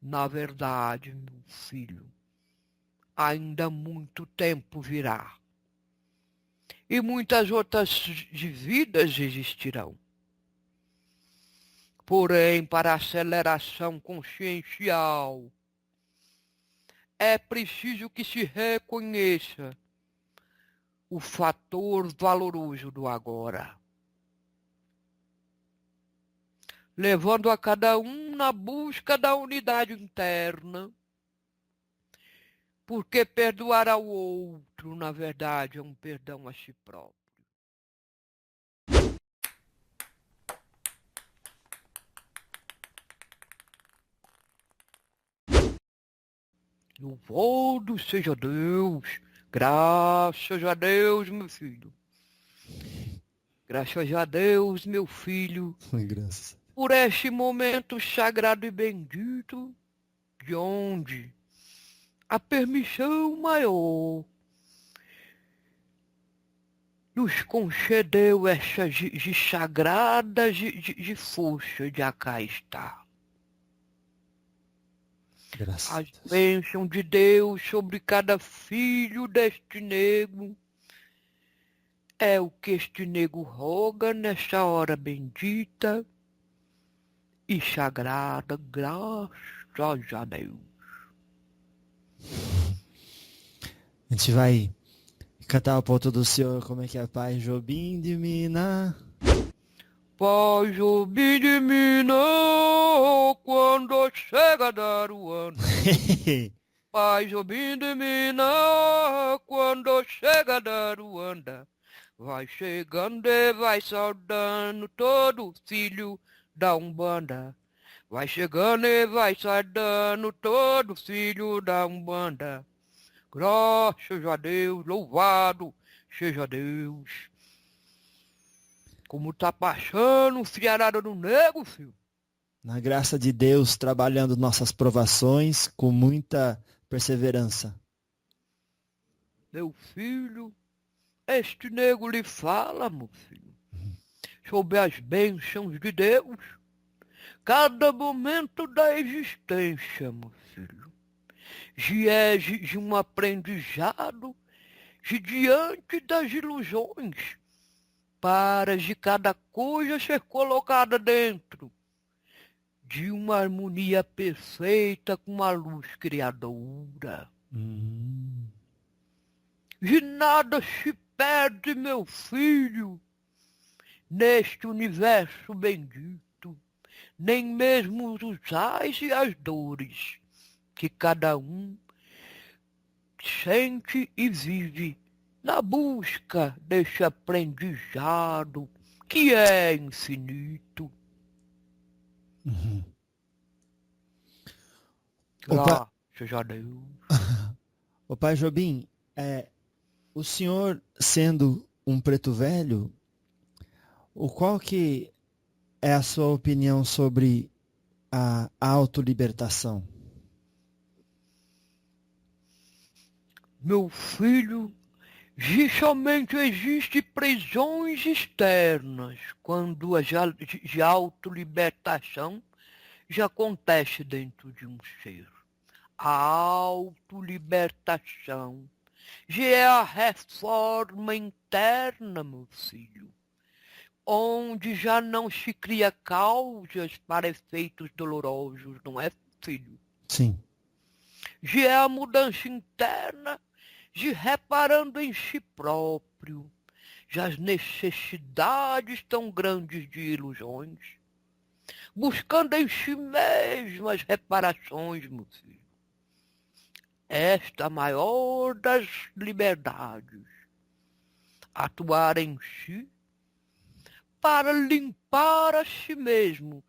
Na verdade, meu filho, ainda muito tempo virá. E muitas outras de vidas existirão. Porém, para a aceleração consciencial, é preciso que se reconheça o fator valoroso do agora, levando a cada um na busca da unidade interna, porque perdoar ao outro, na verdade, é um perdão a si próprio. Louvado seja Deus, graças a Deus, meu filho. Graças a Deus, meu filho, Graças. por este momento sagrado e bendito, de onde a permissão maior nos concedeu essa de sagrada de força de acá estar. Graças a As Deus. bênçãos de Deus sobre cada filho deste nego é o que este nego roga nesta hora bendita e sagrada, graças a Deus. A gente vai cantar o ponto do Senhor, como é que é? Pai Jobim de Minas. Pai Jobim de Minas, quando chega dar o ano. Pai Jobim de Minas, quando chega dar o anda. Vai chegando e vai saudando todo filho da Umbanda. Vai chegando e vai saudando todo filho da Umbanda. Graças a Deus, louvado seja Deus. Como tá passando o fiarada do nego, filho. Na graça de Deus, trabalhando nossas provações com muita perseverança. Meu filho, este nego lhe fala, meu filho, sobre as bênçãos de Deus. Cada momento da existência, meu filho, de um aprendizado, de diante das ilusões, para de cada coisa ser colocada dentro de uma harmonia perfeita com a luz criadora. De nada se perde, meu filho, neste universo bendito, nem mesmo os ais e as dores que cada um sente e vive na busca desse aprendizado que é infinito. Uhum. Opa, Graças a Deus. o Pai Jobim, o senhor sendo um preto velho, o qual que é a sua opinião sobre a autolibertação? Meu filho, somente existem prisões externas quando a de autolibertação já acontece dentro de um ser. A autolibertação já é a reforma interna, meu filho, onde já não se cria causas para efeitos dolorosos, não é, filho? Sim. Já é a mudança interna, de reparando em si próprio, já as necessidades tão grandes de ilusões, buscando em si mesmo as reparações, meu filho. Esta a maior das liberdades, atuar em si para limpar a si mesmo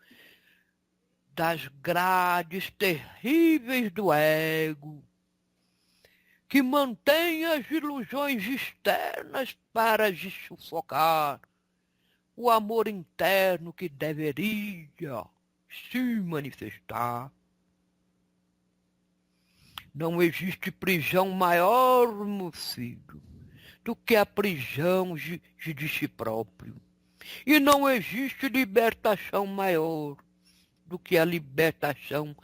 das grades terríveis do ego, que mantém as ilusões externas para se sufocar o amor interno que deveria se manifestar. Não existe prisão maior, meu filho, do que a prisão de si próprio. E não existe libertação maior do que a libertação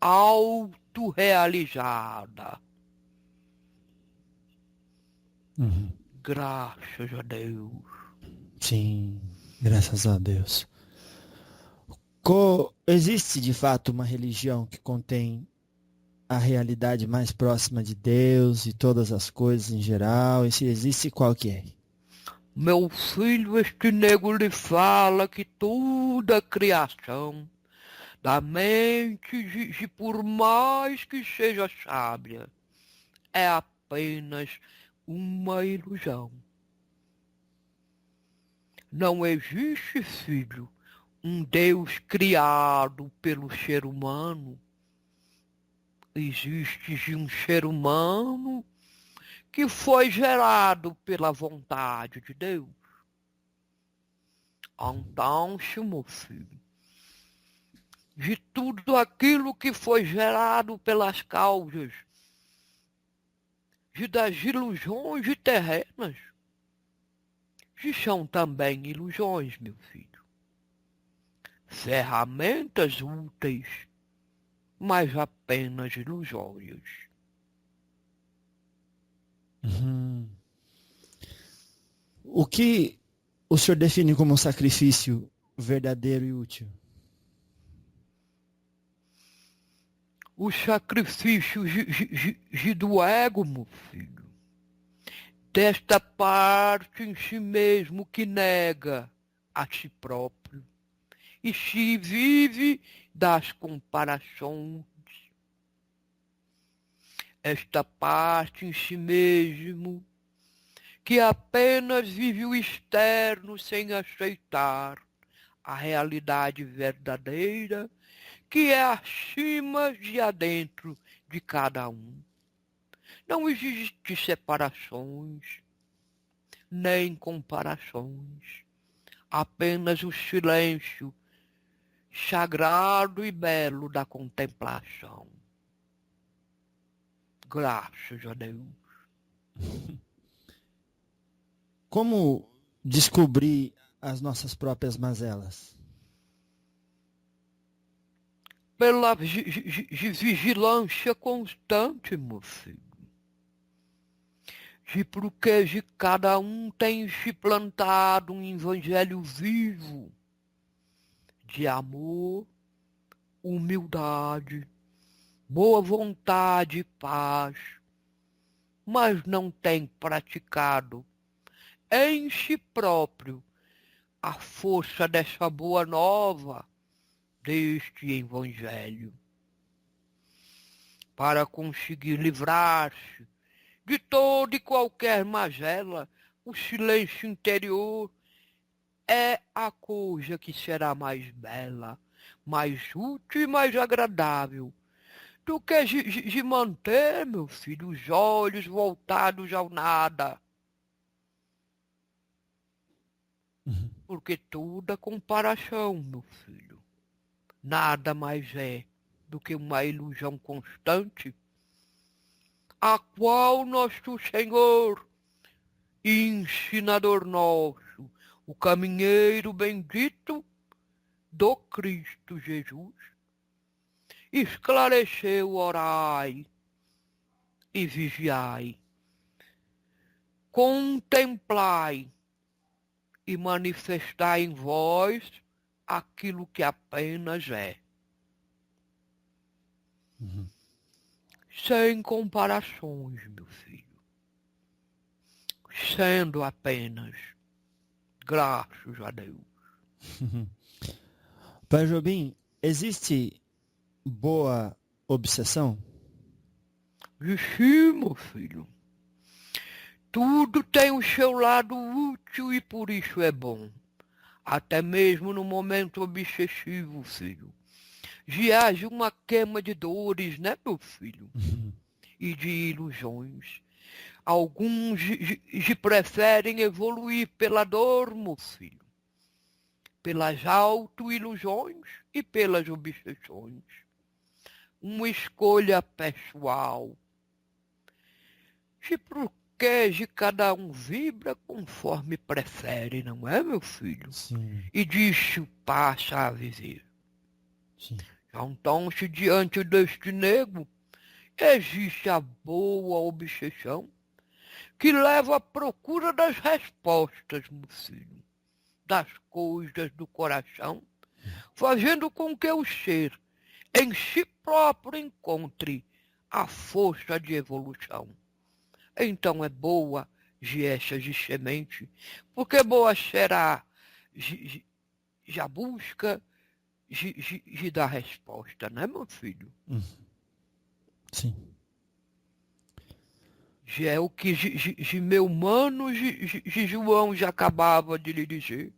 autorrealizada. Uhum. Graças a Deus. Sim, graças a Deus. Existe de fato uma religião que contém a realidade mais próxima de Deus e todas as coisas em geral? E se existe, qual que é? Meu filho, este nego lhe fala que toda a criação da mente, por mais que seja sábia, é apenas uma ilusão. Não existe, filho, um Deus criado pelo ser humano. Existe um ser humano que foi gerado pela vontade de Deus. Então, meu filho, de tudo aquilo que foi gerado pelas causas das ilusões terrenas, que são também ilusões, meu filho. Ferramentas úteis, mas apenas ilusórias. Uhum. O que o senhor define como um sacrifício verdadeiro e útil? O sacrifício do ego, meu filho, desta parte em si mesmo que nega a si próprio e se vive das comparações. Esta parte em si mesmo que apenas vive o externo sem aceitar a realidade verdadeira que é acima de adentro de cada um. Não existe separações, nem comparações, apenas o silêncio sagrado e belo da contemplação. Graças a Deus. Como descobrir as nossas próprias mazelas? Pela vigilância constante, meu filho. Porque de cada um tem se plantado um evangelho vivo de amor, humildade, boa vontade e paz, mas não tem praticado em si próprio a força dessa boa nova, deste evangelho, para conseguir livrar-se de toda e qualquer magela. O silêncio interior é a coisa que será mais bela, mais útil e mais agradável do que de manter, meu filho, os olhos voltados ao nada. Uhum. Porque toda comparação, meu filho, nada mais é do que uma ilusão constante, a qual nosso Senhor e ensinador nosso, o caminheiro bendito do Cristo Jesus, esclareceu: orai e vigiai, contemplai e manifestai em vós aquilo que apenas é. Uhum. Sem comparações, meu filho, sendo apenas graças a Deus. Pai Jobim, existe boa obsessão? E sim, meu filho, tudo tem o seu lado útil e por isso é bom. Até mesmo no momento obsessivo, filho. Já haja uma queima de dores, né, meu filho? Uhum. E de ilusões. Alguns preferem evoluir pela dor, meu filho, pelas auto-ilusões e pelas obsessões. Uma escolha pessoal. Porque de cada um vibra conforme prefere, não é, meu filho? Sim, E disso passa a viver. sim. Então, se diante deste nego existe a boa obsessão que leva à procura das respostas, meu filho, das coisas do coração, fazendo com que o ser em si próprio encontre a força de evolução. Então é boa essa de semente, porque boa será já busca de dar resposta, né, meu filho? Sim. Já é o que meu mano João já acabava de lhe dizer.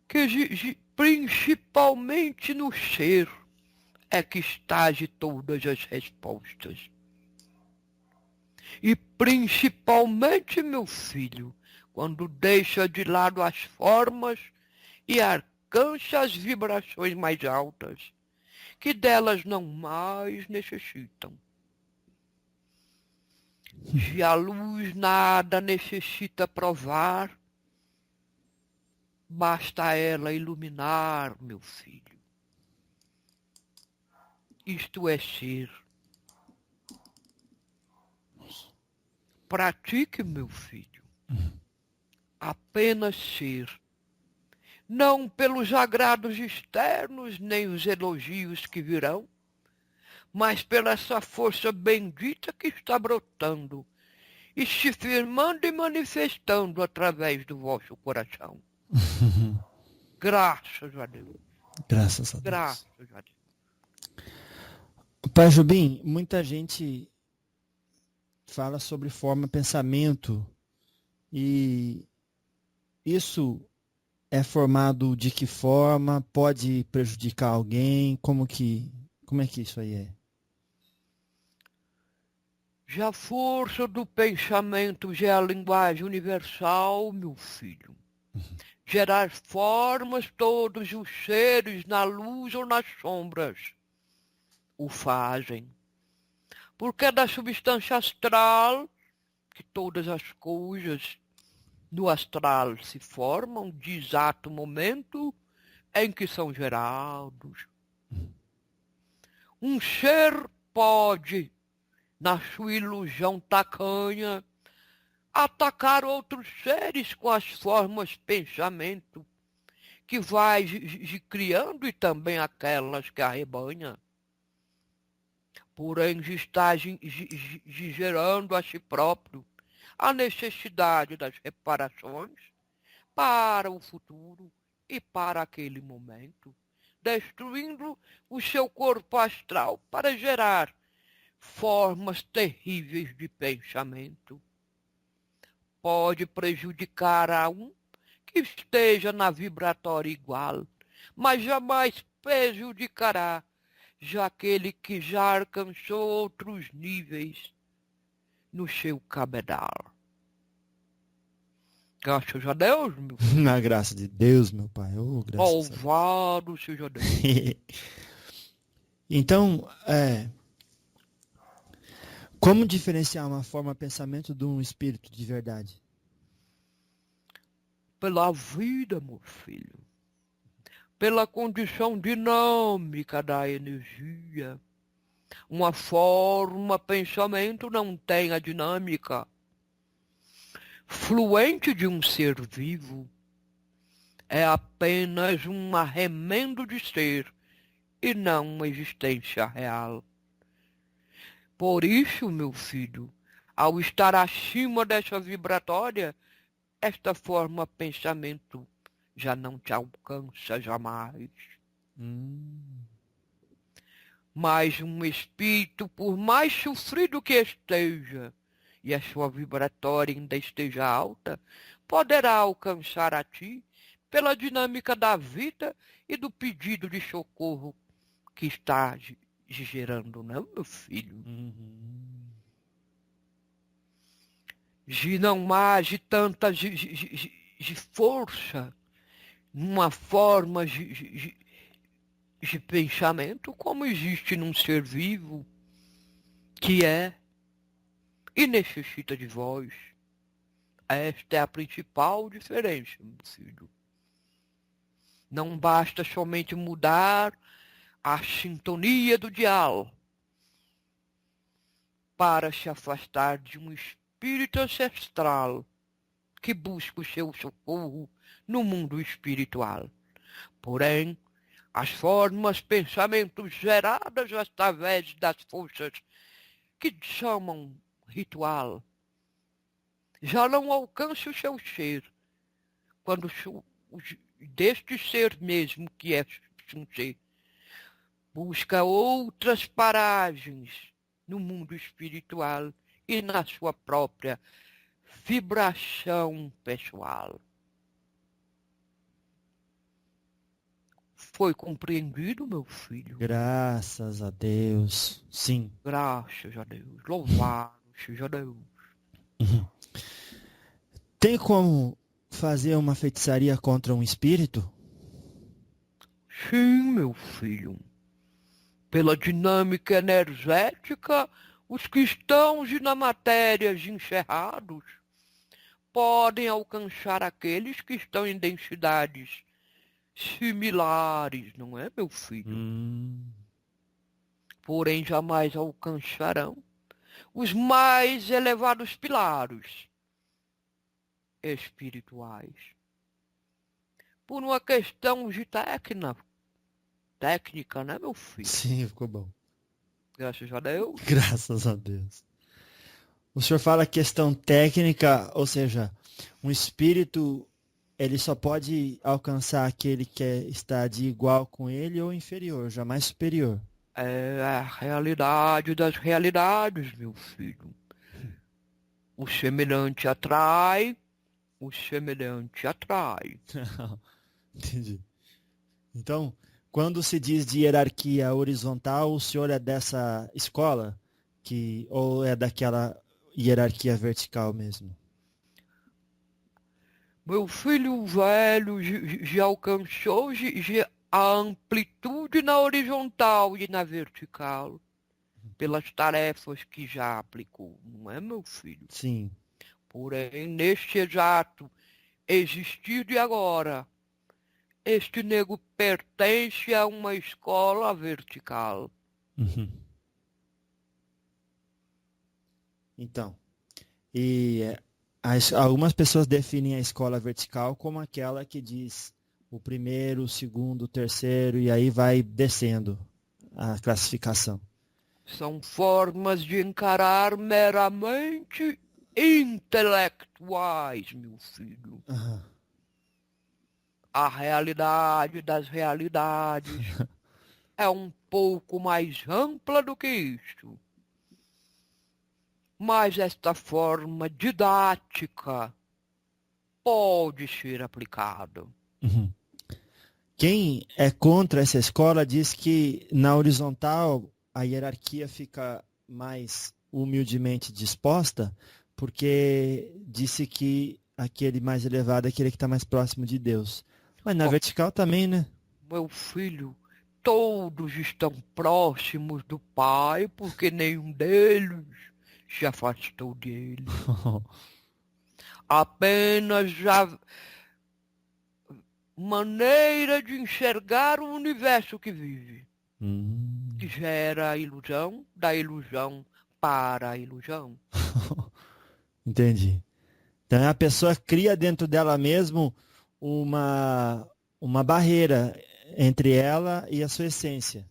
Que principalmente no ser é que está de todas as respostas. E principalmente, meu filho, quando deixa de lado as formas e alcança as vibrações mais altas, que delas não mais necessitam. Se a luz nada necessita provar, basta ela iluminar, meu filho. Isto é ser. Pratique, meu filho. Apenas ser. Não pelos agrados externos, nem os elogios que virão, mas pela essa força bendita que está brotando e se firmando e manifestando através do vosso coração. Graças a Deus. Graças a Deus. Graças a Deus. Pai Jobim, muita gente fala sobre forma, pensamento, e isso é formado de que forma? Pode prejudicar alguém? Como é que isso aí é? Já a força do pensamento já é a linguagem universal, meu filho. Gerar formas, todos os seres, na luz ou nas sombras, o fazem. Porque é da substância astral que todas as coisas no astral se formam de exato momento em que são gerados. Um ser pode, na sua ilusão tacanha, atacar outros seres com as formas pensamento que vai criando e também aquelas que arrebanha. Porém, está gerando a si próprio a necessidade das reparações para o futuro e para aquele momento, destruindo o seu corpo astral para gerar formas terríveis de pensamento. Pode prejudicar a um que esteja na vibratória igual, mas jamais prejudicará já aquele que já alcançou outros níveis no seu cabedal. Graças a Deus, meu filho. Na graça de Deus, meu Pai. Oh, graças Louvado seja Deus. Então, como diferenciar uma forma pensamento de um espírito de verdade? Pela vida, meu filho. Pela condição dinâmica da energia. Uma forma pensamento não tem a dinâmica fluente de um ser vivo. É apenas um arremendo de ser e não uma existência real. Por isso, meu filho, ao estar acima dessa vibratória, esta forma pensamento já não te alcança jamais. Mas um espírito, por mais sofrido que esteja, e a sua vibratória ainda esteja alta, poderá alcançar a ti pela dinâmica da vida e do pedido de socorro que está gerando, não, meu filho? De não age tanta de força, numa forma de pensamento como existe num ser vivo que é e necessita de voz. Esta é a principal diferença, meu filho. Não basta somente mudar a sintonia do dial para se afastar de um espírito ancestral que busca o seu socorro no mundo espiritual. Porém, as formas, pensamentos geradas através das forças que chamam ritual já não alcançam o seu ser, quando deste ser mesmo que é um ser busca outras paragens no mundo espiritual e na sua própria vibração pessoal. Foi compreendido, meu filho? Graças a Deus. Sim. Graças a Deus. Louvado seja Deus. Tem como fazer uma feitiçaria contra um espírito? Sim, meu filho. Pela dinâmica energética, os cristãos e na matéria encerrados podem alcançar aqueles que estão em densidades similares, não é, meu filho? Porém, jamais alcançarão os mais elevados pilares espirituais. Por uma questão de técnica, né, meu filho? Sim, ficou bom. Graças a Deus. Graças a Deus. O senhor fala questão técnica, ou seja, um espírito, ele só pode alcançar aquele que está de igual com ele ou inferior, jamais superior. É a realidade das realidades, meu filho. O semelhante atrai, o semelhante atrai. Entendi. Então, quando se diz de hierarquia horizontal, o senhor é dessa escola? Ou é daquela hierarquia vertical mesmo? Meu filho velho já alcançou a amplitude na horizontal e na vertical, pelas tarefas que já aplicou, não é, meu filho? Sim. Porém, neste exato existir de agora, este nego pertence a uma escola vertical. Uhum. Então, algumas pessoas definem a escola vertical como aquela que diz o primeiro, o segundo, o terceiro, e aí vai descendo a classificação. São formas de encarar meramente intelectuais, meu filho. Uhum. A realidade das realidades é um pouco mais ampla do que isto. Mas esta forma didática pode ser aplicada. Uhum. Quem é contra essa escola diz que na horizontal a hierarquia fica mais humildemente disposta, porque disse que aquele mais elevado é aquele que está mais próximo de Deus. Mas na vertical também, né? Meu filho, todos estão próximos do Pai, porque nenhum deles se afastou dele. Apenas a maneira de enxergar o universo que vive, que gera a ilusão, da ilusão para a ilusão. Entendi. Então a pessoa cria dentro dela mesmo uma barreira entre ela e a sua essência.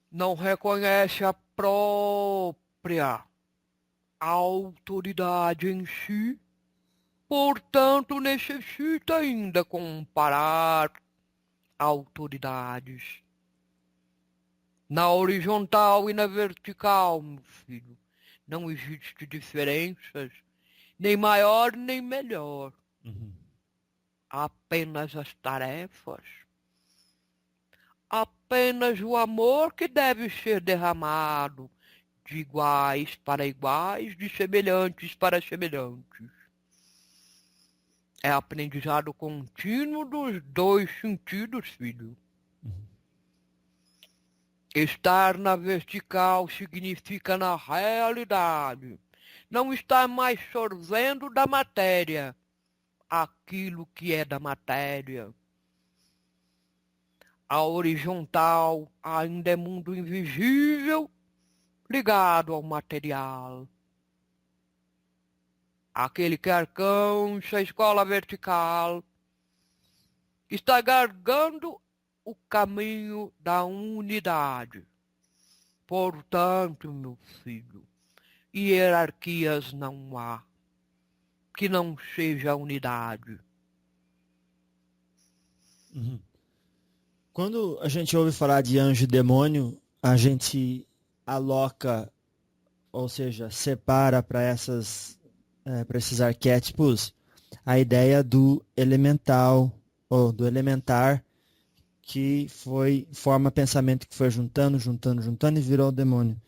Não reconhece a própria autoridade em si, portanto necessita ainda comparar autoridades. Na horizontal e na vertical, meu filho, não existe diferenças, nem maior nem melhor. Uhum. Apenas as tarefas. Apenas o amor que deve ser derramado de iguais para iguais, de semelhantes para semelhantes. É aprendizado contínuo dos dois sentidos, filho. Estar na vertical significa na realidade. Não estar mais sorvendo da matéria aquilo que é da matéria. A horizontal ainda é mundo invisível, ligado ao material. Aquele que alcança a escola vertical está gargando o caminho da unidade. Portanto, meu filho, hierarquias não há que não seja unidade. Uhum. Quando a gente ouve falar de anjo e demônio, a gente aloca, ou seja, separa para para esses arquétipos a ideia do elemental ou do elementar que forma pensamento que foi juntando e virou o demônio.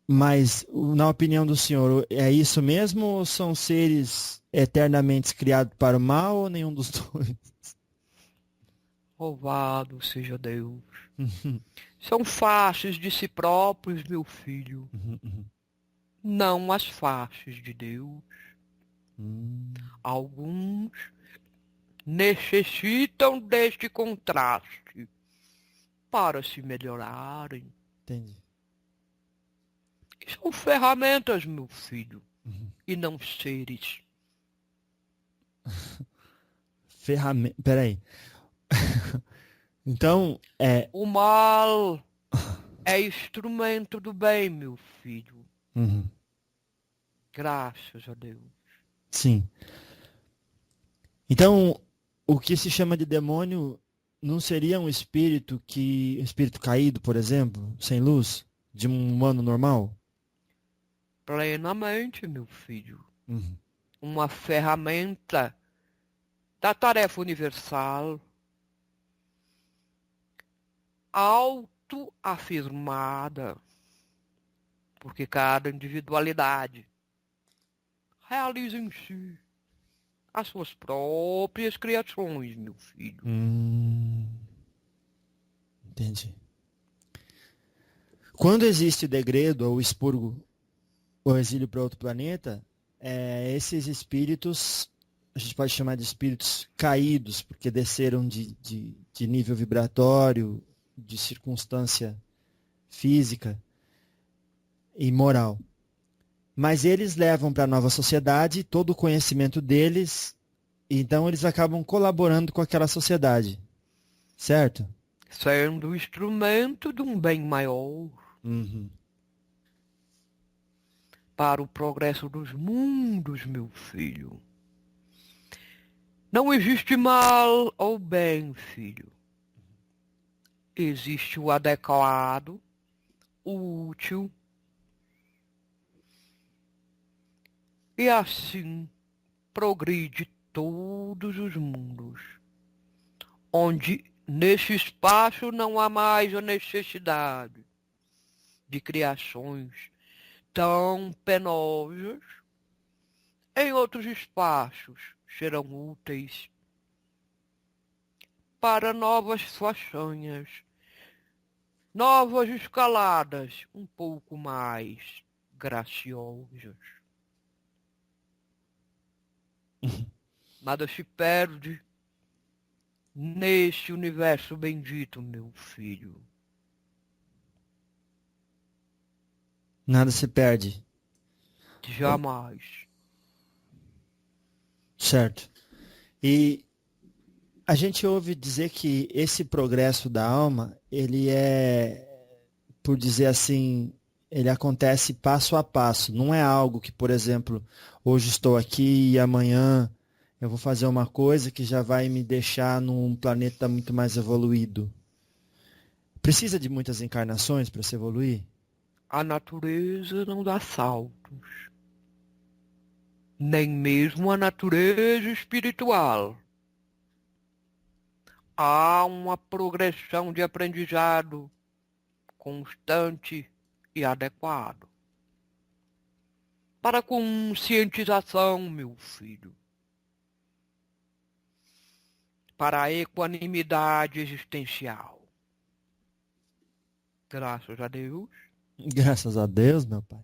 Mas, na opinião do senhor, é isso mesmo ou são seres eternamente criados para o mal ou nenhum dos dois? Louvado seja Deus. São faces de si próprios, meu filho, não as faces de Deus. Alguns necessitam deste contraste para se melhorarem. Entendi. São ferramentas, meu filho, e não seres. Peraí. Então, O mal é instrumento do bem, meu filho. Graças a Deus. Sim. Então, o que se chama de demônio não seria um espírito caído, por exemplo, sem luz, de um humano normal? Plenamente, meu filho. Uma ferramenta da tarefa universal, autoafirmada, porque cada individualidade realiza em si as suas próprias criações, meu filho. Entendi. Quando existe o degredo ou o expurgo ou exílio para outro planeta, esses espíritos, a gente pode chamar de espíritos caídos, porque desceram de nível vibratório, de circunstância física e moral. Mas eles levam para a nova sociedade todo o conhecimento deles, então eles acabam colaborando com aquela sociedade, certo? Sendo instrumento de um bem maior para o progresso dos mundos, meu filho. Não existe mal ou bem, filho. Existe o adequado, o útil. E assim progride todos os mundos, onde nesse espaço não há mais a necessidade de criações tão penosas. Em outros espaços serão úteis para novas façanhas, novas escaladas um pouco mais graciosas. Nada se perde neste universo bendito, meu filho. Nada se perde. Jamais. Certo. E a gente ouve dizer que esse progresso da alma, ele por dizer assim, ele acontece passo a passo. Não é algo que, por exemplo, hoje estou aqui e amanhã eu vou fazer uma coisa que já vai me deixar num planeta muito mais evoluído. Precisa de muitas encarnações para se evoluir? A natureza não dá saltos. Nem mesmo a natureza espiritual. Há uma progressão de aprendizado constante e adequado. Para conscientização, meu filho. Para a equanimidade existencial. Graças a Deus. Graças a Deus, meu pai.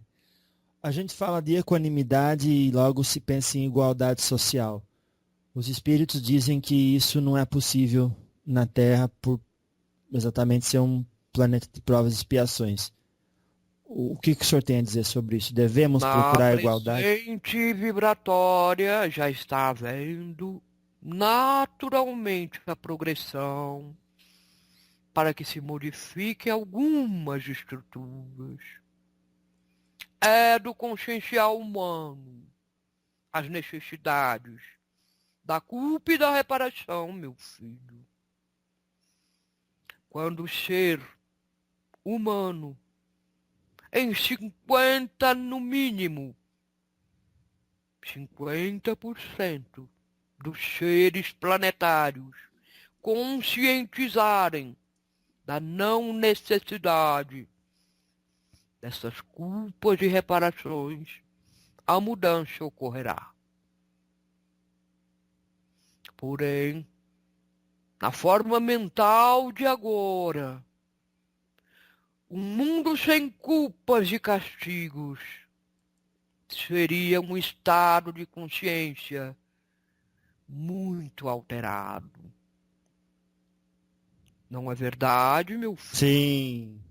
A gente fala de equanimidade e logo se pensa em igualdade social. Os espíritos dizem que isso não é possível na Terra por exatamente ser um planeta de provas e expiações. O que o senhor tem a dizer sobre isso? Devemos Na procurar a igualdade? presente vibratória já está havendo naturalmente a progressão para que se modifiquem algumas estruturas. É do consciencial humano as necessidades da culpa e da reparação, meu filho. Quando o ser humano, em 50 no mínimo, 50% dos seres planetários conscientizarem da não necessidade dessas culpas e reparações, a mudança ocorrerá. Porém, na forma mental de agora, um mundo sem culpas e castigos seria um estado de consciência muito alterado. Não é verdade, meu filho? Sim.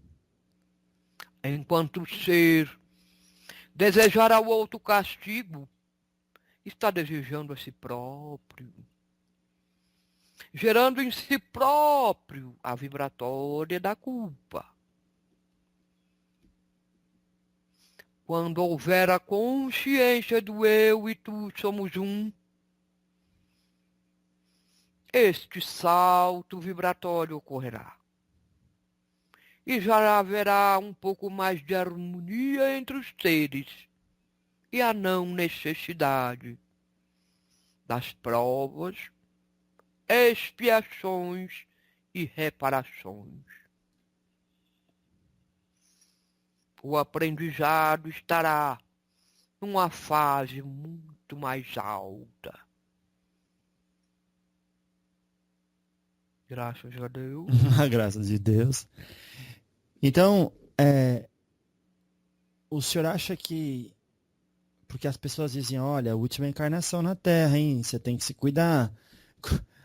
Enquanto o ser desejar ao outro castigo, está desejando a si próprio, gerando em si próprio a vibratória da culpa. Quando houver a consciência do eu e tu somos um, este salto vibratório ocorrerá. E já haverá um pouco mais de harmonia entre os seres e a não necessidade das provas, expiações e reparações. O aprendizado estará numa fase muito mais alta. Graças a Deus. Graças a Deus. Então, o senhor acha que... Porque as pessoas dizem, olha, a última encarnação na Terra, hein? Você tem que se cuidar.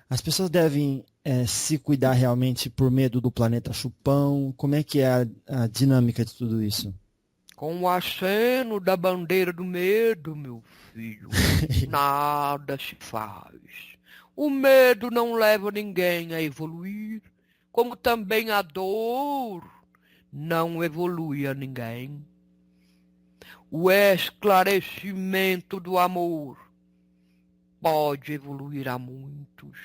As pessoas devem se cuidar realmente por medo do planeta chupão? Como é que é a dinâmica de tudo isso? Com o aceno da bandeira do medo, meu filho, nada se faz. O medo não leva ninguém a evoluir, como também a dor não evolui a ninguém. O esclarecimento do amor pode evoluir a muitos.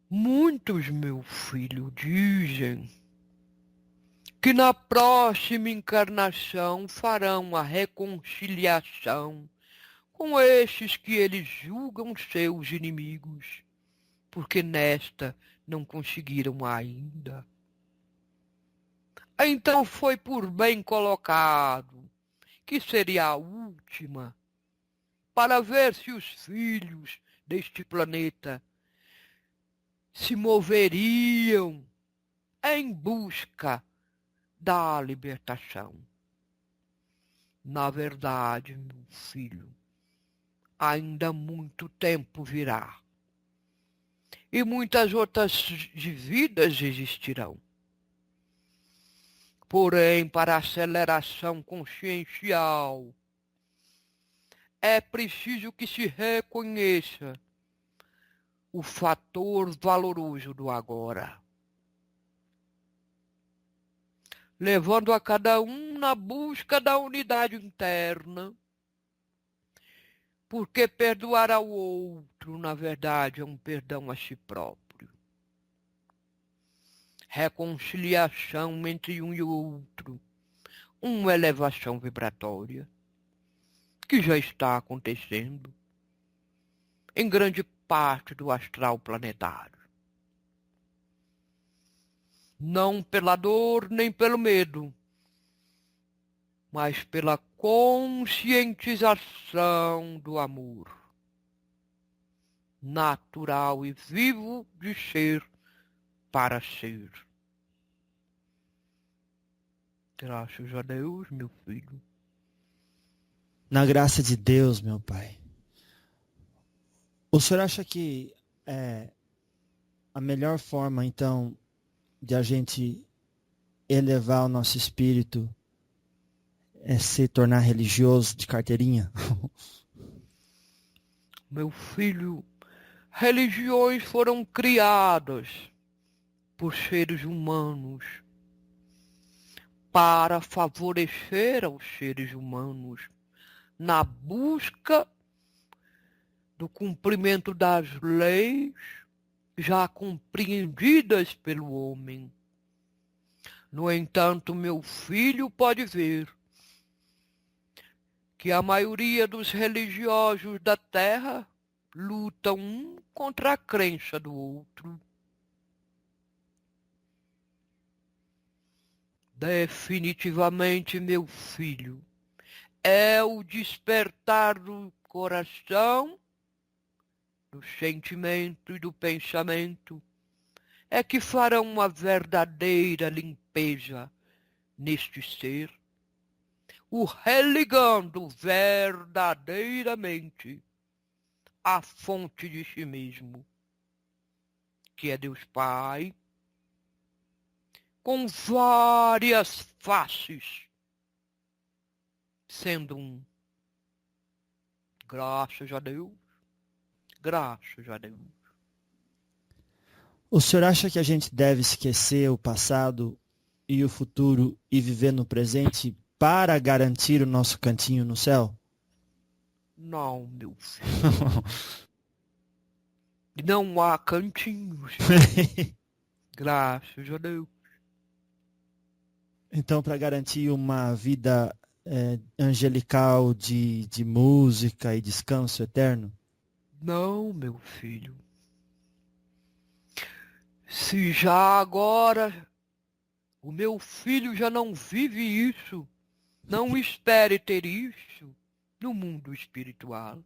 Muitos, meu filho, dizem que na próxima encarnação farão a reconciliação com estes que eles julgam seus inimigos, porque nesta não conseguiram ainda. Então foi por bem colocado que seria a última, para ver se os filhos deste planeta se moveriam em busca da libertação. Na verdade, meu filho, ainda muito tempo virá. E muitas outras vidas existirão. Porém, para a aceleração consciencial, é preciso que se reconheça o fator valoroso do agora, levando a cada um na busca da unidade interna, porque perdoar ao outro, na verdade, é um perdão a si próprio. Reconciliação entre um e o outro, uma elevação vibratória, que já está acontecendo em grande parte do astral planetário. Não pela dor nem pelo medo, mas pela conscientização do amor natural e vivo de ser para ser. Graças a Deus, meu filho. Na graça de Deus, meu pai. O senhor acha que a melhor forma, então, de a gente elevar o nosso espírito é se tornar religioso de carteirinha? Meu filho, religiões foram criadas por seres humanos para favorecer aos seres humanos na busca do cumprimento das leis já compreendidas pelo homem. No entanto, meu filho pode ver que a maioria dos religiosos da terra lutam um contra a crença do outro. Definitivamente, meu filho, é o despertar do coração, do sentimento e do pensamento é que farão uma verdadeira limpeza neste ser, o religando verdadeiramente a fonte de si mesmo, que é Deus Pai, com várias faces, sendo um. Graças a Deus, graças a Deus. O senhor acha que a gente deve esquecer o passado e o futuro e viver no presente para garantir o nosso cantinho no céu? Não, meu filho. Não há cantinhos. Graças a Deus. Então, para garantir uma vida angelical de música e descanso eterno? Não, meu filho. Se já agora o meu filho já não vive isso, não espere ter isso no mundo espiritual.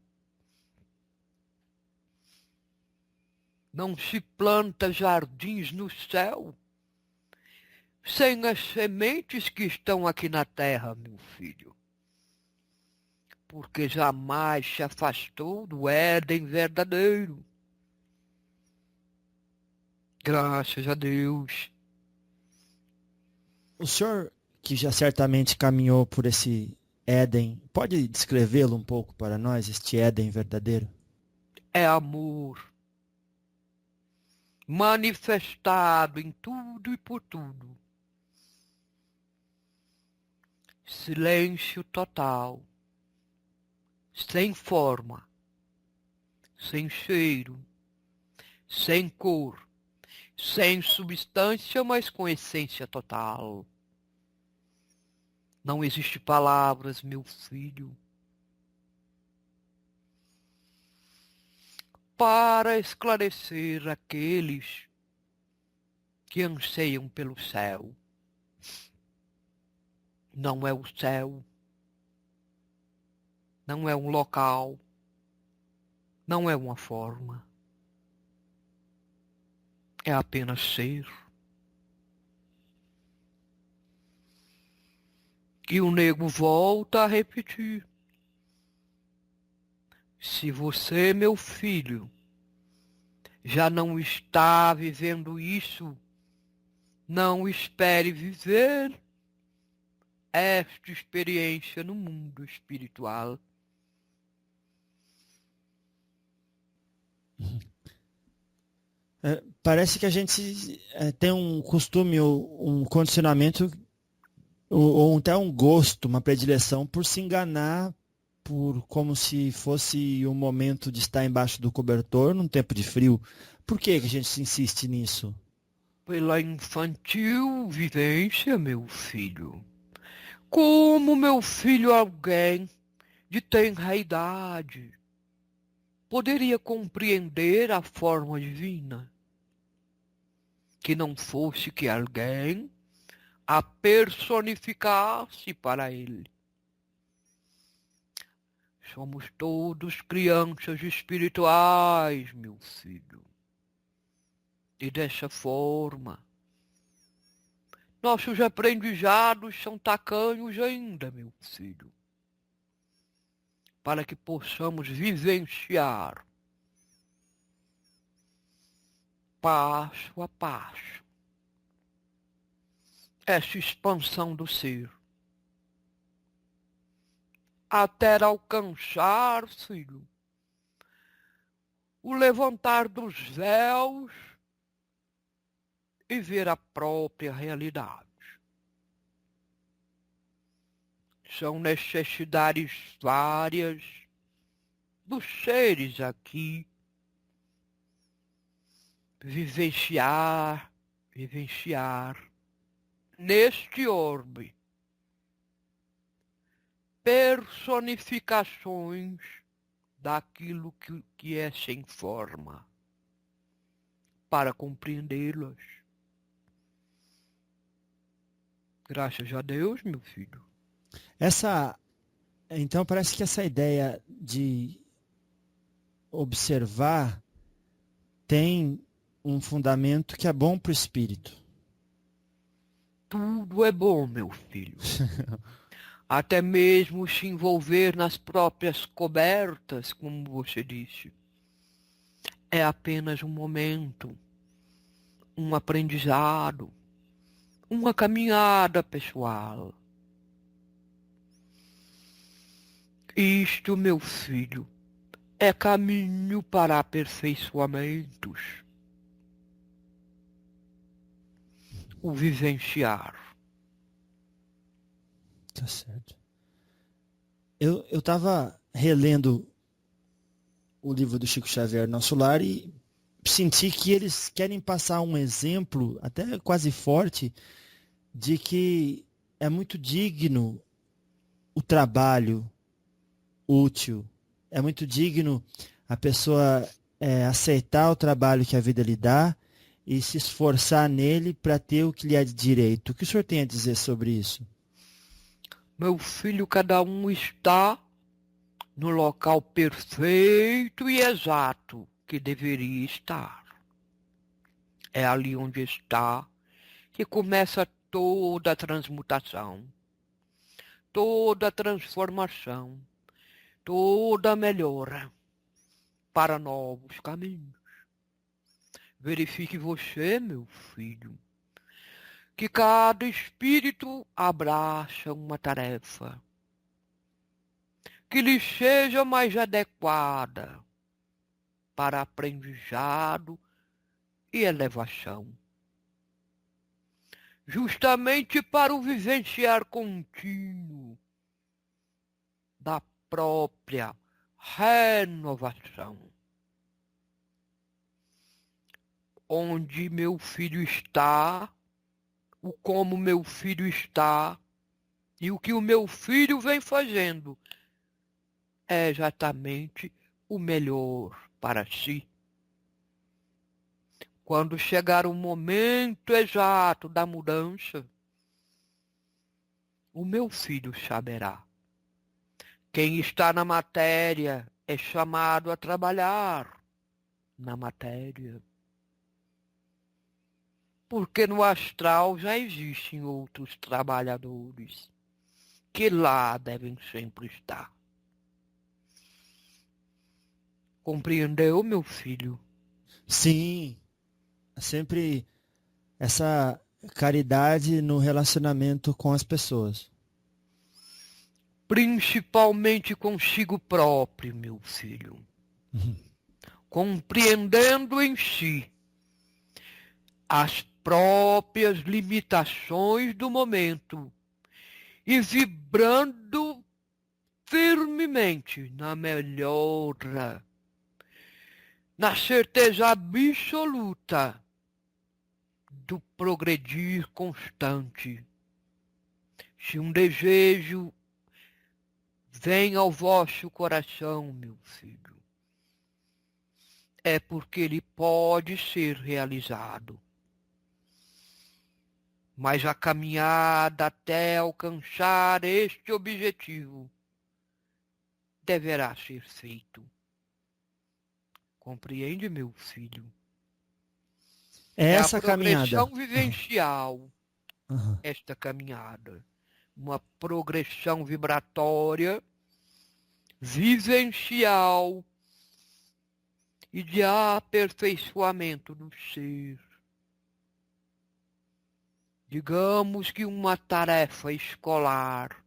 Não se planta jardins no céu sem as sementes que estão aqui na terra, meu filho. Porque jamais se afastou do Éden verdadeiro. Graças a Deus. O senhor, que já certamente caminhou por esse Éden, pode descrevê-lo um pouco para nós, este Éden verdadeiro? É amor. Manifestado em tudo e por tudo. Silêncio total. Sem forma. Sem cheiro. Sem cor. Sem substância, mas com essência total. Não existe palavras, meu filho, para esclarecer aqueles que anseiam pelo céu. Não é o céu, não é um local, não é uma forma. É apenas ser. E o nego volta a repetir. Se você, meu filho, já não está vivendo isso, não espere viver esta experiência no mundo espiritual. Parece que a gente tem um costume ou um condicionamento ou até um gosto, uma predileção por se enganar por como se fosse o momento de estar embaixo do cobertor num tempo de frio. Por que que a gente insiste nisso? Pela infantil vivência, meu filho. Como meu filho alguém de tenra idade poderia compreender a forma divina? Que não fosse que alguém a personificasse para ele. Somos todos crianças espirituais, meu filho. E dessa forma, nossos aprendizados são tacanhos ainda, meu filho. Para que possamos vivenciar passo a passo, essa expansão do ser, até alcançar, filho, o levantar dos véus e ver a própria realidade. São necessidades várias dos seres aqui, vivenciar neste orbe personificações daquilo que é sem forma, para compreendê-las. Graças a Deus, meu filho. Então parece que essa ideia de observar tem um fundamento que é bom para o espírito. Tudo é bom, meu filho. Até mesmo se envolver nas próprias cobertas, como você disse. É apenas um momento, um aprendizado, uma caminhada pessoal. Isto, meu filho, é caminho para aperfeiçoamentos. O vivenciar. Tá certo. Eu estava relendo o livro do Chico Xavier, Nosso Lar, e senti que eles querem passar um exemplo, até quase forte, de que é muito digno o trabalho útil, é muito digno a pessoa aceitar o trabalho que a vida lhe dá e se esforçar nele para ter o que lhe é de direito. O que o senhor tem a dizer sobre isso? Meu filho, cada um está no local perfeito e exato que deveria estar. É ali onde está que começa toda a transmutação, toda a transformação, toda a melhora para novos caminhos. Verifique você, meu filho, que cada espírito abraça uma tarefa que lhe seja mais adequada para aprendizado e elevação. Justamente para o vivenciar contínuo da própria renovação. Onde meu filho está, o como meu filho está e o que o meu filho vem fazendo é exatamente o melhor para si. Quando chegar o momento exato da mudança, o meu filho saberá. Quem está na matéria é chamado a trabalhar na matéria. Porque no astral já existem outros trabalhadores que lá devem sempre estar. Compreendeu, meu filho? Sim, sempre essa caridade no relacionamento com as pessoas. Principalmente consigo próprio, meu filho. Compreendendo em si as próprias limitações do momento e vibrando firmemente na melhora, na certeza absoluta do progredir constante. Se um desejo vem ao vosso coração, meu filho, é porque ele pode ser realizado. Mas a caminhada até alcançar este objetivo deverá ser feito. Compreende, meu filho? É É a essa caminhada. progressão vivencial, Uhum. esta caminhada. Uma progressão vibratória, vivencial, e de aperfeiçoamento do ser. Digamos que uma tarefa escolar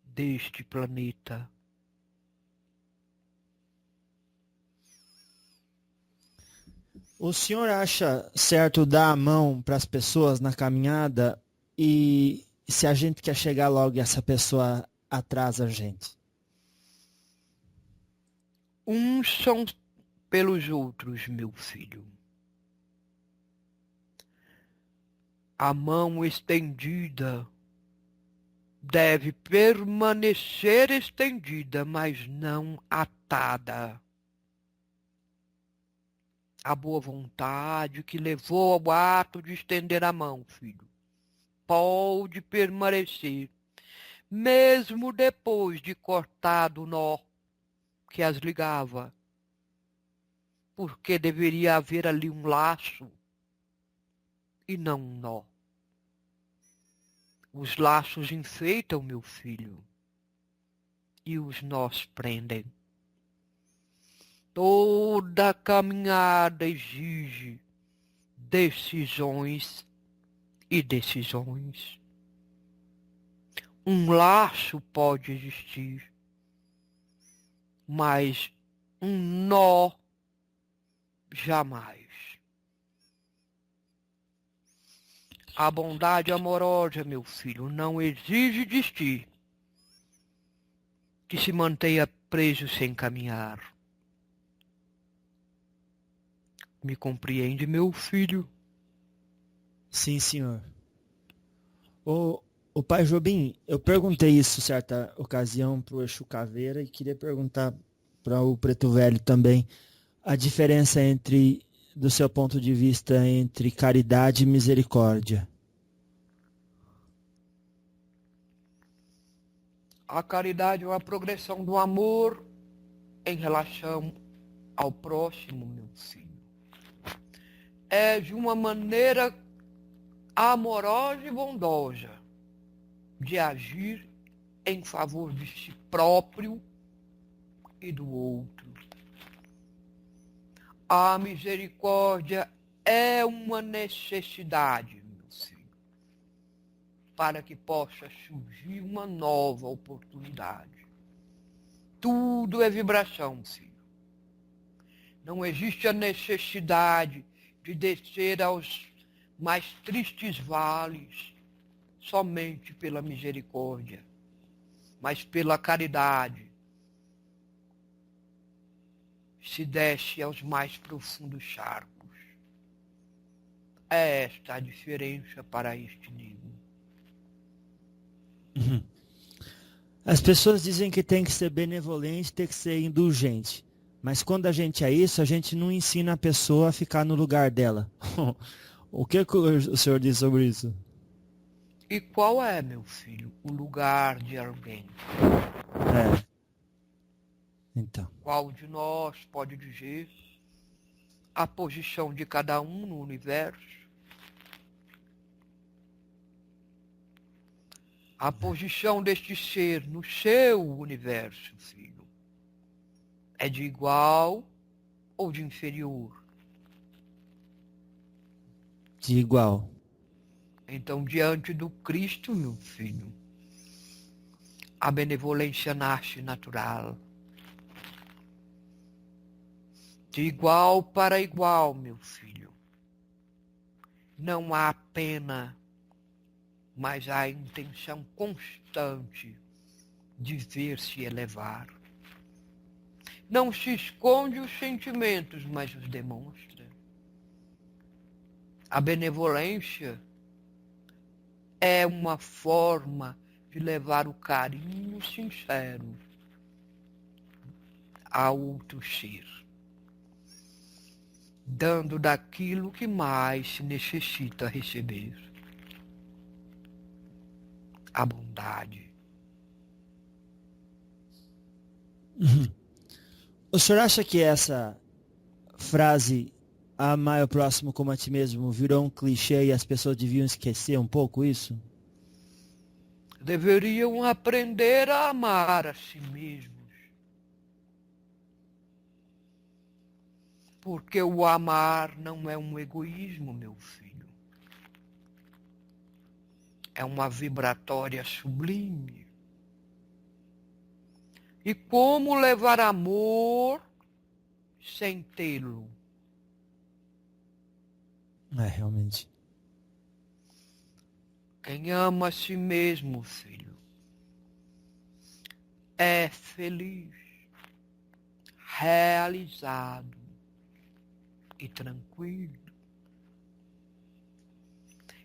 deste planeta. O senhor acha certo dar a mão para as pessoas na caminhada e se a gente quer chegar logo e essa pessoa atrasa a gente? Uns são pelos outros, meu filho. A mão estendida deve permanecer estendida, mas não atada. A boa vontade que levou ao ato de estender a mão, filho, pode permanecer, mesmo depois de cortado o nó que as ligava, porque deveria haver ali um laço e não um nó. Os laços enfeitam, meu filho, e os nós prendem. Toda caminhada exige decisões e decisões. Um laço pode existir, mas um nó jamais. A bondade amorosa, meu filho, não exige de ti que se mantenha preso sem caminhar. Me compreende, meu filho? Sim, senhor. O pai Jobim, eu perguntei isso certa ocasião para o Exu Caveira e queria perguntar para o Preto Velho também a diferença entre, do seu ponto de vista, entre caridade e misericórdia. A caridade é uma progressão do amor em relação ao próximo, meu filho. É de uma maneira amorosa e bondosa de agir em favor de si próprio e do outro. A misericórdia é uma necessidade, meu filho, para que possa surgir uma nova oportunidade. Tudo é vibração, filho. Não existe a necessidade de descer aos mais tristes vales somente pela misericórdia, mas pela caridade. Se desce aos mais profundos charcos. É esta a diferença para este nível. As pessoas dizem que tem que ser benevolente, tem que ser indulgente. Mas quando a gente é isso, a gente não ensina a pessoa a ficar no lugar dela. O que o senhor diz sobre isso? E qual é, meu filho, o lugar de alguém? É. Então. Qual de nós pode dizer a posição de cada um no universo? A posição deste ser no seu universo, filho, é de igual ou de inferior? De igual. Então, diante do Cristo, meu filho, a benevolência nasce natural. De igual para igual, meu filho. Não há pena, mas há intenção constante de ver-se elevar. Não se esconde os sentimentos, mas os demonstra. A benevolência é uma forma de levar o carinho sincero a outro ser, dando daquilo que mais se necessita receber. A bondade. O senhor acha que essa frase amar o próximo como a ti mesmo virou um clichê e as pessoas deviam esquecer um pouco isso? Deveriam aprender a amar a si mesmos. Porque o amar não é um egoísmo, meu filho. É uma vibratória sublime. E como levar amor sem tê-lo? Realmente. Quem ama a si mesmo, filho, é feliz, realizado e tranquilo.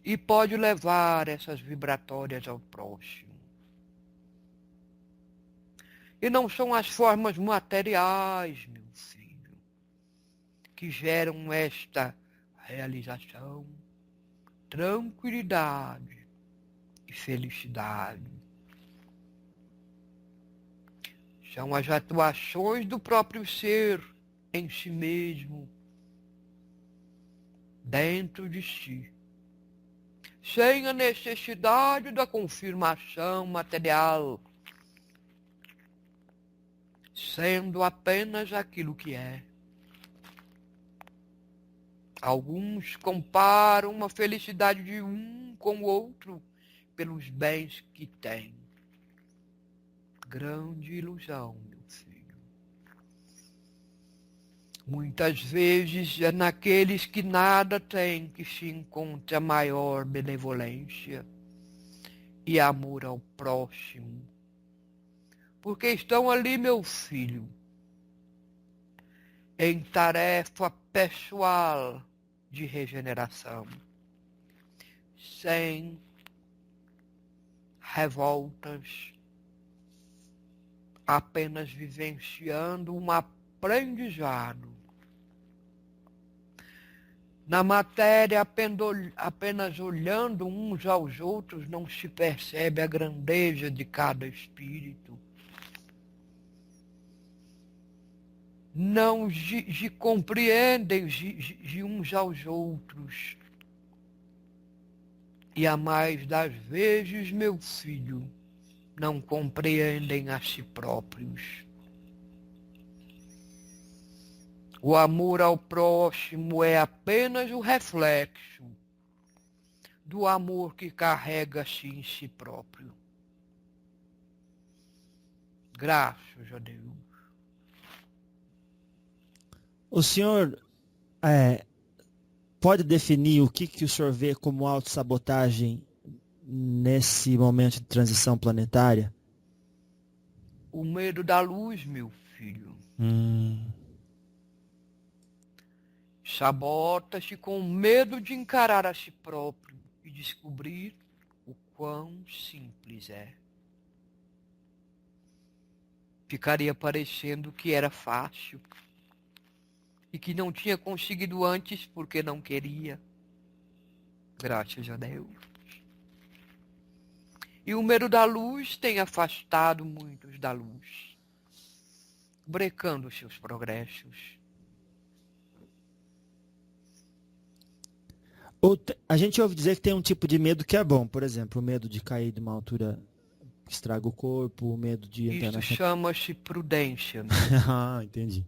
E pode levar essas vibratórias ao próximo. E não são as formas materiais, meu filho, que geram esta realização, tranquilidade e felicidade. São as atuações do próprio ser em si mesmo, dentro de si, sem a necessidade da confirmação material, sendo apenas aquilo que é. Alguns comparam a felicidade de um com o outro pelos bens que têm. Grande ilusão, meu filho. Muitas vezes é naqueles que nada têm que se encontra maior benevolência e amor ao próximo. Porque estão ali, meu filho, em tarefa pessoal de regeneração, sem revoltas, apenas vivenciando um aprendizado. Na matéria, apenas olhando uns aos outros, não se percebe a grandeza de cada espírito. Não se compreendem de uns aos outros. E a mais das vezes, meu filho, não compreendem a si próprios. O amor ao próximo é apenas o reflexo do amor que carrega-se em si próprio. Graças a Deus. O senhor pode definir o que o senhor vê como autossabotagem nesse momento de transição planetária? O medo da luz, meu filho. Sabota-se com medo de encarar a si próprio e descobrir o quão simples é. Ficaria parecendo que era fácil e que não tinha conseguido antes porque não queria. Graças a Deus. E o medo da luz tem afastado muitos da luz, brecando seus progressos. A gente ouve dizer que tem um tipo de medo que é bom, por exemplo, o medo de cair de uma altura que estraga o corpo, o medo de entrar Isso na... chama-se prudência. Ah, entendi.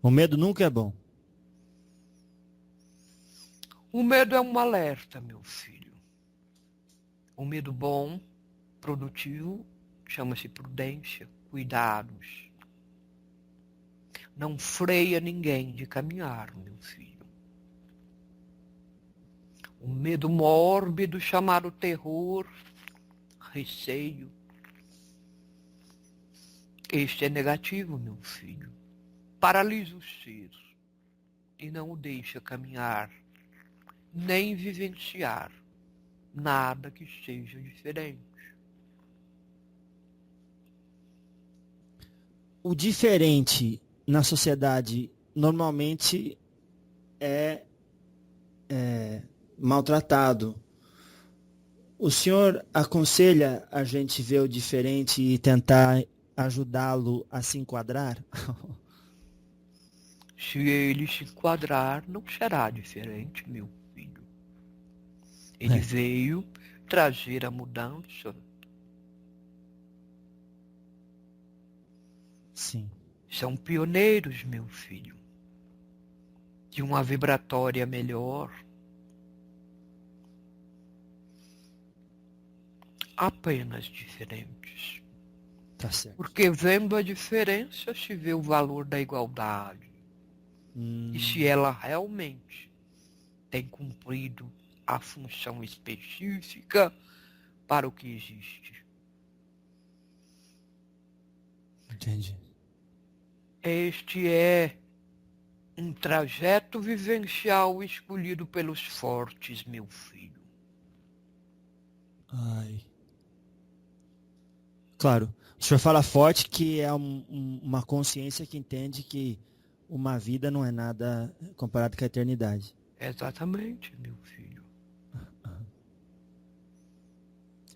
O medo nunca é bom. O medo é um alerta, meu filho. O medo bom, produtivo, chama-se prudência, cuidados. Não freia ninguém de caminhar, meu filho. O medo mórbido, chamado terror, receio. Este é negativo, meu filho. Paralisa o ser e não o deixa caminhar, nem vivenciar nada que seja diferente. O diferente na sociedade normalmente é maltratado. O senhor aconselha a gente ver o diferente e tentar ajudá-lo a se enquadrar? Se ele se enquadrar, não será diferente, meu filho. Ele veio trazer a mudança. Sim. São pioneiros, meu filho. de uma vibratória melhor, apenas diferentes. Tá certo. Porque vendo a diferença se vê o valor da igualdade. E se ela realmente tem cumprido a função específica para o que existe. Entendi. Este é um trajeto vivencial escolhido pelos fortes, meu filho. Ai. Claro. O senhor fala forte que é uma consciência que entende que uma vida não é nada comparado com a eternidade. Exatamente, meu filho.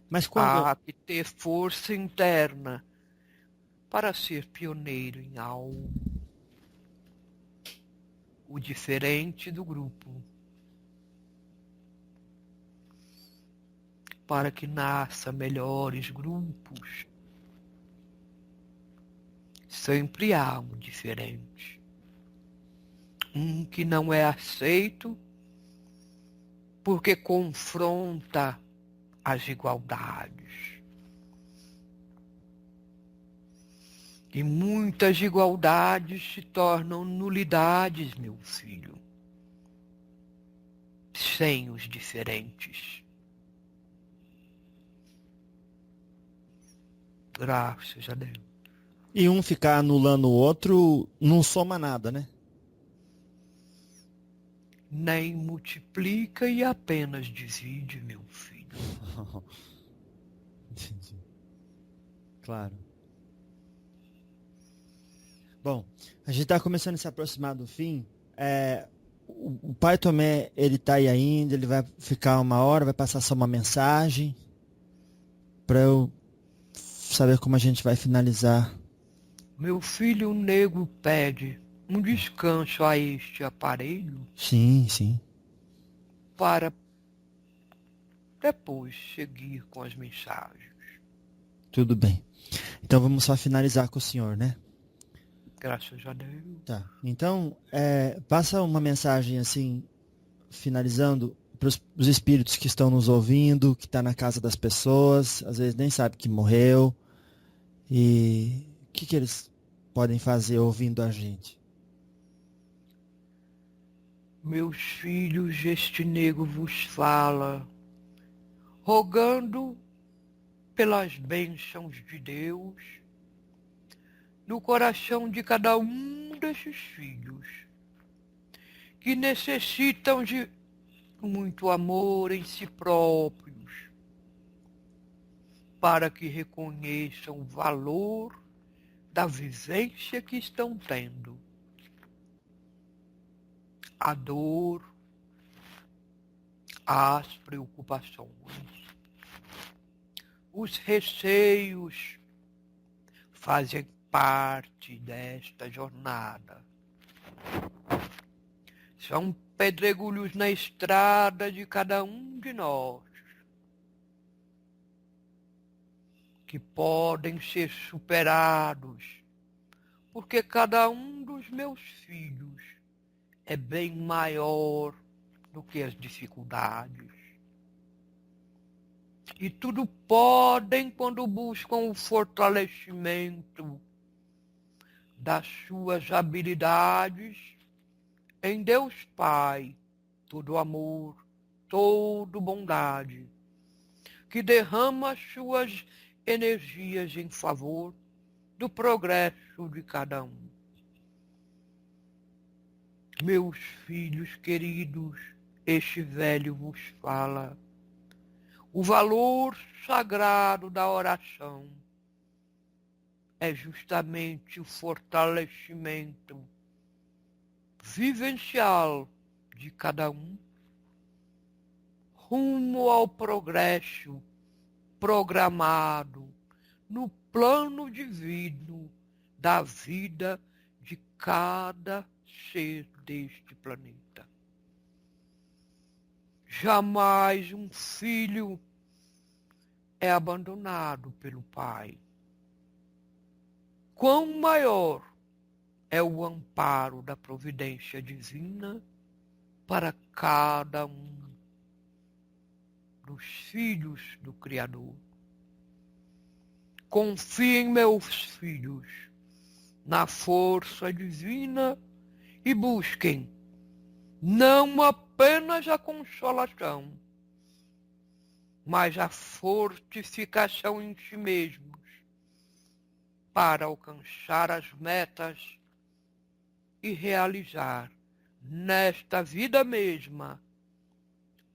Mas quando... Há que ter força interna para ser pioneiro em algo, o diferente do grupo, para que nasça melhores grupos. Sempre há um diferente, um que não é aceito porque confronta as igualdades. E muitas igualdades se tornam nulidades, meu filho, sem os diferentes. Graças a Deus. E um ficar anulando o outro não soma nada, né? Nem multiplica e apenas divide, meu filho. Entendi. Claro. Bom, a gente está começando a se aproximar do fim. O pai Tomé, ele está aí ainda, ele vai ficar uma hora, vai passar só uma mensagem para eu saber como a gente vai finalizar. Meu filho negro pede um descanso a este aparelho Sim, sim. para depois seguir com as mensagens. Tudo bem. Então vamos só finalizar com o senhor, né? Graças a Deus. Tá. Então, passa uma mensagem assim, finalizando, para os espíritos que estão nos ouvindo, que está na casa das pessoas, às vezes nem sabe que morreu. E o que eles podem fazer ouvindo a gente? Meus filhos, este nego vos fala, rogando pelas bênçãos de Deus no coração de cada um desses filhos, que necessitam de muito amor em si próprios, para que reconheçam o valor da vivência que estão tendo. A dor, as preocupações, os receios fazem parte desta jornada. São pedregulhos na estrada de cada um de nós, que podem ser superados, porque cada um dos meus filhos é bem maior do que as dificuldades. E tudo podem quando buscam o fortalecimento das suas habilidades em Deus Pai, todo amor, toda bondade, que derrama as suas energias em favor do progresso de cada um. Meus filhos queridos, este velho vos fala. O valor sagrado da oração é justamente o fortalecimento vivencial de cada um rumo ao progresso programado no plano divino da vida de cada ser deste planeta. Jamais um filho é abandonado pelo pai. Quão maior é o amparo da providência divina para cada um dos filhos do Criador. Confiem, meus filhos, na força divina e busquem não apenas a consolação, mas a fortificação em si mesmos para alcançar as metas e realizar nesta vida mesma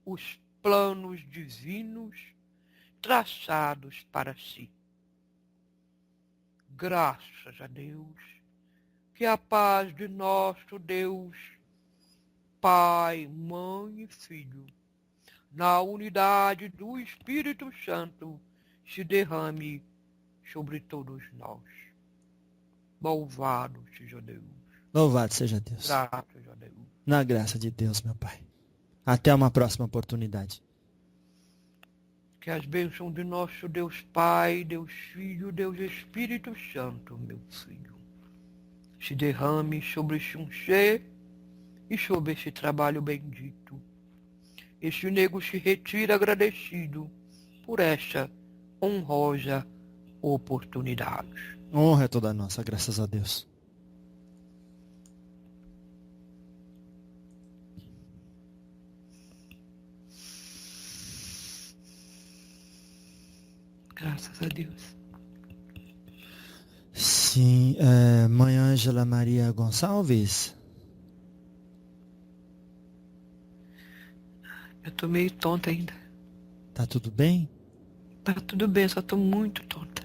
os planos divinos traçados para si. Graças a Deus, que a paz de nosso Deus, Pai, Mãe e Filho, na unidade do Espírito Santo, se derrame sobre todos nós. Louvado seja Deus. Louvado seja Deus. Graças seja Deus. Na graça de Deus, meu Pai. Até uma próxima oportunidade. Que as bênçãos de nosso Deus Pai, Deus Filho, Deus Espírito Santo, meu filho, se derrame sobre este ser e sobre este trabalho bendito. Este nego se retira agradecido por esta honrosa oportunidade. Honra é toda nossa, graças a Deus. Graças a Deus. Sim, Mãe Ângela Maria Gonçalves. Eu tô meio tonta ainda. Tá tudo bem? Tá tudo bem, só tô muito tonta.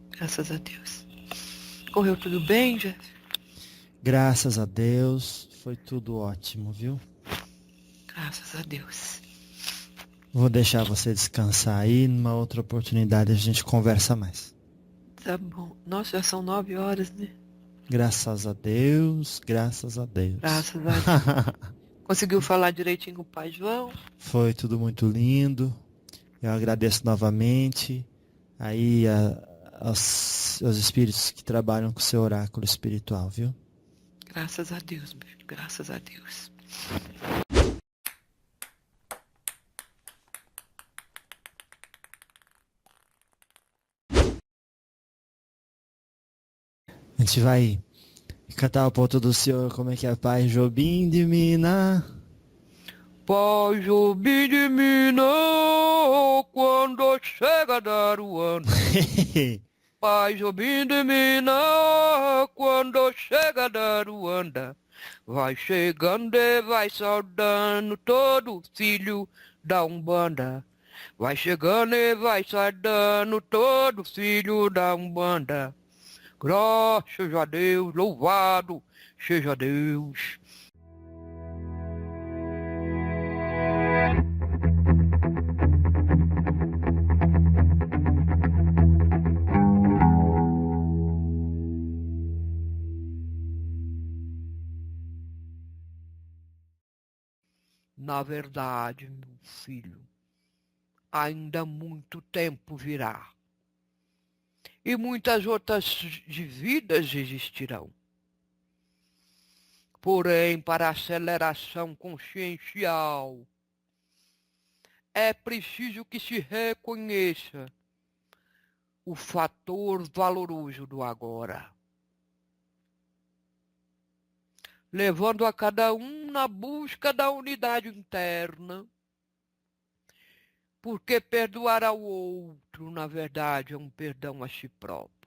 Graças a Deus. Correu tudo bem, Jeff? Graças a Deus, foi tudo ótimo, viu? Graças a Deus. Vou deixar você descansar aí, numa outra oportunidade a gente conversa mais. Tá bom. Nossa, já são 9 horas, né? Graças a Deus, graças a Deus. Graças a Deus. Conseguiu falar direitinho com o Pai João? Foi tudo muito lindo. Eu agradeço novamente aí aos espíritos que trabalham com o seu oráculo espiritual, viu? Graças a Deus, meu filho. Graças a Deus. A gente vai cantar o ponto do Senhor, como é que é? Pai Jobim de Minas. Pai Jobim de Minas, quando chega da Ruanda. Pai Jobim de Minas, quando chega da Ruanda. Vai chegando e vai saudando todo filho da Umbanda. Vai chegando e vai saudando todo filho da Umbanda. Graças a Deus, louvado seja Deus. Na verdade, meu filho, ainda muito tempo virá. E muitas outras vidas existirão. Porém, para a aceleração consciencial, é preciso que se reconheça o fator valoroso do agora, levando a cada um na busca da unidade interna, porque perdoar ao outro, na verdade, é um perdão a si próprio.